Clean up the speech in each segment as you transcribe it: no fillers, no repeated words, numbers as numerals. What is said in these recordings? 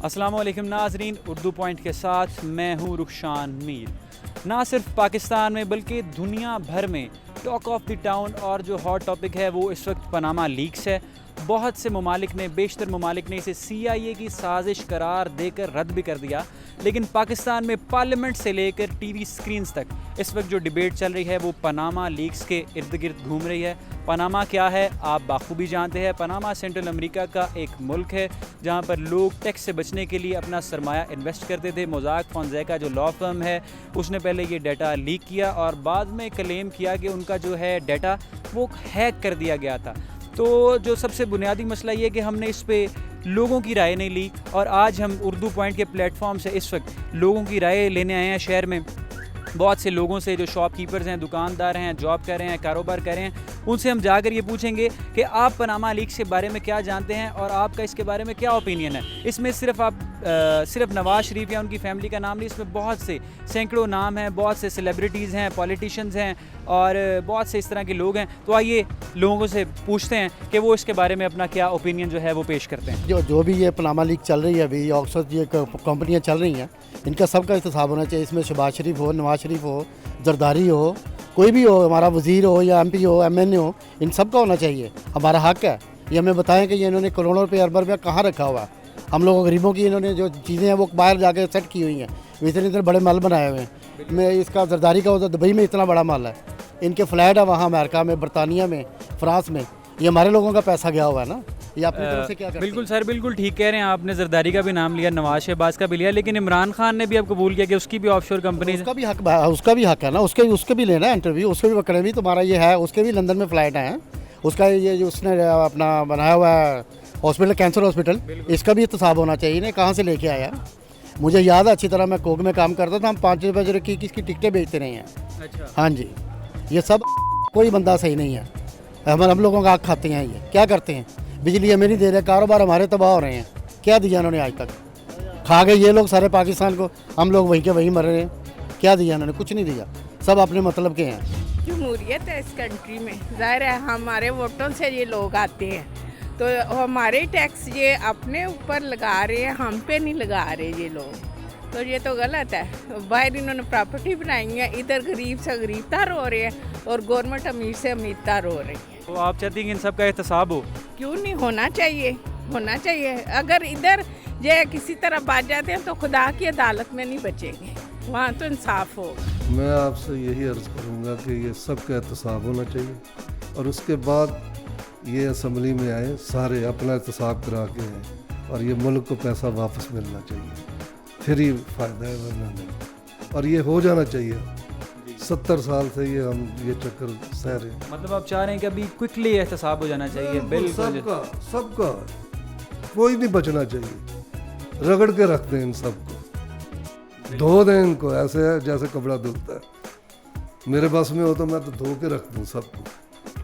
अस्सलाम वालेकुम नाज़रीन, उर्दू पॉइंट के साथ मैं हूँ रुखशान मीर। ना सिर्फ पाकिस्तान में बल्कि दुनिया भर में टॉक ऑफ द टाउन और जो हॉट टॉपिक है वो इस वक्त पनामा लीक्स है। बहुत से ममालिक ने, बेशतर ममालिक ने इसे CIA की साजिश करार देकर रद्द भी कर दिया, लेकिन पाकिस्तान में पार्लियामेंट से लेकर TV स्क्रीन्स तक इस वक्त जो डिबेट चल रही है वो पनामा लीक्स के इर्द गिर्द घूम रही है। पनामा क्या है आप बाखूबी जानते हैं। पनामा सेंट्रल अमेरिका का एक मुल्क है जहाँ पर लोग टैक्स से बचने के लिए अपना सरमाया इन्वेस्ट करते थे। मोज़ाक फ़ोनसेका जो लॉ फर्म है उसने पहले ये डाटा लीक किया और बाद में क्लेम किया कि उनका जो है डाटा वो हैक कर दिया गया था। तो जो सबसे बुनियादी मसला ये है कि हमने इस पे लोगों की राय नहीं ली और आज हम उर्दू पॉइंट के प्लेटफॉर्म से इस वक्त लोगों की राय लेने आए हैं। शहर में बहुत से लोगों से जो शॉपकीपर्स हैं, दुकानदार हैं, जॉब कर रहे हैं, कारोबार कर रहे हैं, उनसे हम जाकर ये पूछेंगे कि आप पनामा लीक्स के बारे में क्या जानते हैं और आपका इसके बारे में क्या ओपिनियन है। इसमें सिर्फ नवाज शरीफ या उनकी फैमिली का नाम नहीं, इसमें बहुत से सैकड़ों नाम हैं, बहुत से सेलिब्रिटीज़ हैं, पॉलिटिशियंस हैं और बहुत से इस तरह के लोग हैं। तो आइए लोगों से पूछते हैं कि वो इसके बारे में अपना क्या ओपिनियन जो है वो पेश करते हैं। जो भी ये पनामा लीक चल रही है अभी, ऑक्सफोर्ड ये कंपनियाँ चल रही हैं, इनका सबका एहतसाब होना चाहिए। इसमें शहबाज शरीफ हो, नवाज शरीफ हो, जरदारी हो, कोई भी हो, हमारा वज़ीर हो या MP हो, MNA हो, इन सब का होना चाहिए। हमारा हक है। ये हमें बताएं कि ये इन्होंने करोड़ों रुपये अरब रुपया कहाँ रखा हुआ है। हम लोगों गरीबों की इन्होंने जो चीज़ें हैं वो बाहर जाके सेट की हुई हैं, इतने इतने बड़े महल बनाए हुए हैं। मैं इसका जरदारी का होता दुबई में इतना बड़ा महल है, इनके फ्लैट है वहाँ अमेरिका में, बरतानिया में, फ्रांस में। ये हमारे लोगों का पैसा गया हुआ है ना, ये अपनी तरफ से क्या करते हैं? बिल्कुल सर, बिल्कुल ठीक कह रहे हैं। आपने जरदारी का भी नाम लिया, नवाज शहबाज का भी लिया, लेकिन इमरान खान ने भी अब कबूल किया कि उसकी भी ऑफशोर कंपनी, उसका भी हक है ना, उसके भी लेना है इंटरव्यू, उसके भी पकड़े भी। तुम्हारा ये है, उसके भी लंदन में फ्लाइट हैं, उसका ये जो उसने अपना बनाया हुआ है हॉस्पिटल, कैंसर हॉस्पिटल, इसका भी एहतसाब होना चाहिए ना, कहाँ से लेके आया। मुझे याद है अच्छी तरह, मैं कोक में काम करता था, हम 5 बजे की इसकी टिकटें बेचते रहे हैं। अच्छा, हाँ जी, ये सब कोई बंदा सही नहीं है। हम लोगों का आग खाते हैं। ये क्या करते हैं? बिजली हमें नहीं दे रहे, कारोबार हमारे तबाह हो रहे हैं। क्या दिया उन्होंने आज तक? खा गए ये लोग सारे पाकिस्तान को, हम लोग वहीं के वहीं मर रहे हैं। क्या दिया उन्होंने? कुछ नहीं दिया, सब अपने मतलब के हैं। जमहूरियत है इस कंट्री में, जाहिर है हमारे वोटों से ये लोग आते हैं, तो हमारे टैक्स ये अपने ऊपर लगा रहे हैं, हम पे नहीं लगा रहे ये लोग, तो ये तो गलत है। बाहर इन्होंने प्रॉपर्टी बनाई है, इधर गरीब से गरीबतर हो रहे हैं और गवर्नमेंट अमीर से अमीरतर हो रही है। तो आप चाहती हैं कि इन सब का एहतसाब हो? क्यों नहीं होना चाहिए? होना चाहिए। अगर इधर ये किसी तरह बच जाते हैं तो खुदा की अदालत में नहीं बचेंगे, वहाँ तो इंसाफ हो। मैं आपसे यही अर्ज़ करूँगा कि ये सब का एहतसाब होना चाहिए और उसके बाद ये असम्बली में आए, सारे अपना एहतसाब करा के आए और ये मुल्क को पैसा वापस मिलना चाहिए, फिर ही फ़ायदा है, वरना नहीं। और ये हो जाना चाहिए। 70 साल से ये चक्कर सह रहे हैं। मतलब आप चाह रहे हैं कि अभी क्विकली एहतसाब हो जाना चाहिए? बिल्कुल, सबका कोई नहीं बचना चाहिए। रगड़ के रख दें इन सबको, धो दें इनको, ऐसे है जैसे कपड़ा धुलता है। मेरे बस में हो तो मैं तो धो के रख दूँ सबको,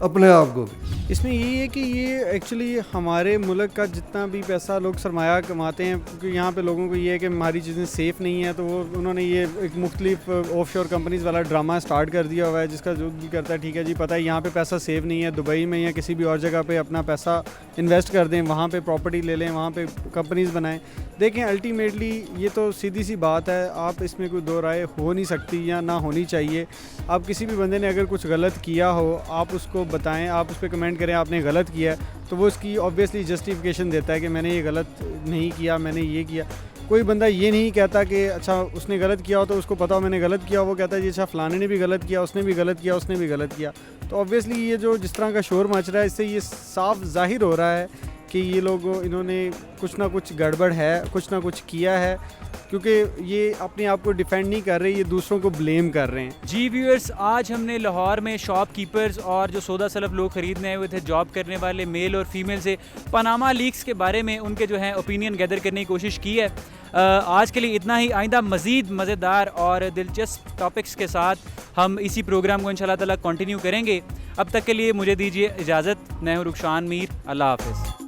अपने आप को भी। इसमें यही है कि ये एक्चुअली हमारे मुल्क का जितना भी पैसा लोग सरमाया कमाते हैं, क्योंकि यहाँ पे लोगों को ये है कि हमारी चीज़ें सेफ़ नहीं है, तो उन्होंने ये एक मुख्तलिफ ऑफशोर कंपनीज़ वाला ड्रामा स्टार्ट कर दिया हुआ है, जिसका जो भी करता है ठीक है जी, पता है यहाँ पे पैसा सेफ़ नहीं है, दुबई में या किसी भी और जगह पे अपना पैसा इन्वेस्ट कर दें, वहाँ पे प्रॉपर्टी ले लें, वहाँ पे कंपनीज़ बनाएं। देखें अल्टीमेटली ये तो सीधी सी बात है, आप इसमें कोई दो राय हो नहीं सकती या ना होनी चाहिए। आप किसी भी बंदे ने अगर कुछ गलत किया हो, आप उसको बताएं, आप उस पर कमेंट करें आपने गलत किया है, तो वो उसकी ऑब्वियसली जस्टिफिकेशन देता है कि मैंने ये गलत नहीं किया, मैंने ये किया। कोई बंदा ये नहीं कहता कि अच्छा उसने गलत किया हो तो उसको पता हो मैंने गलत किया, वो कहता है जी अच्छा फ़लाने ने भी गलत किया, उसने भी गलत किया, उसने भी गलत किया। तो ऑब्वियसली ये जो जिस तरह का शोर मच रहा है, इससे ये साफ ज़ाहिर हो रहा है कि ये लोग इन्होंने कुछ ना कुछ गड़बड़ है, कुछ ना कुछ किया है, क्योंकि ये अपने आप को डिफेंड नहीं कर रहे, ये दूसरों को ब्लेम कर रहे हैं। जी व्यूअर्स, आज हमने लाहौर में शॉपकीपर्स और जो सौदा सलफ लोग ख़रीदने आए हुए थे, जॉब करने वाले मेल और फीमेल से पनामा लीक्स के बारे में उनके जो है ओपिनियन गैदर करने की कोशिश की है। आज के लिए इतना ही। आइंदा मज़ीद मज़ेदार और दिलचस्प टॉपिक्स के साथ हम इसी प्रोग्राम को इंशाल्लाह ताला कंटिन्यू करेंगे। अब तक के लिए मुझे दीजिए इजाज़त। मैं हूँ रुखशान मीर। अल्लाह हाफ़िज़।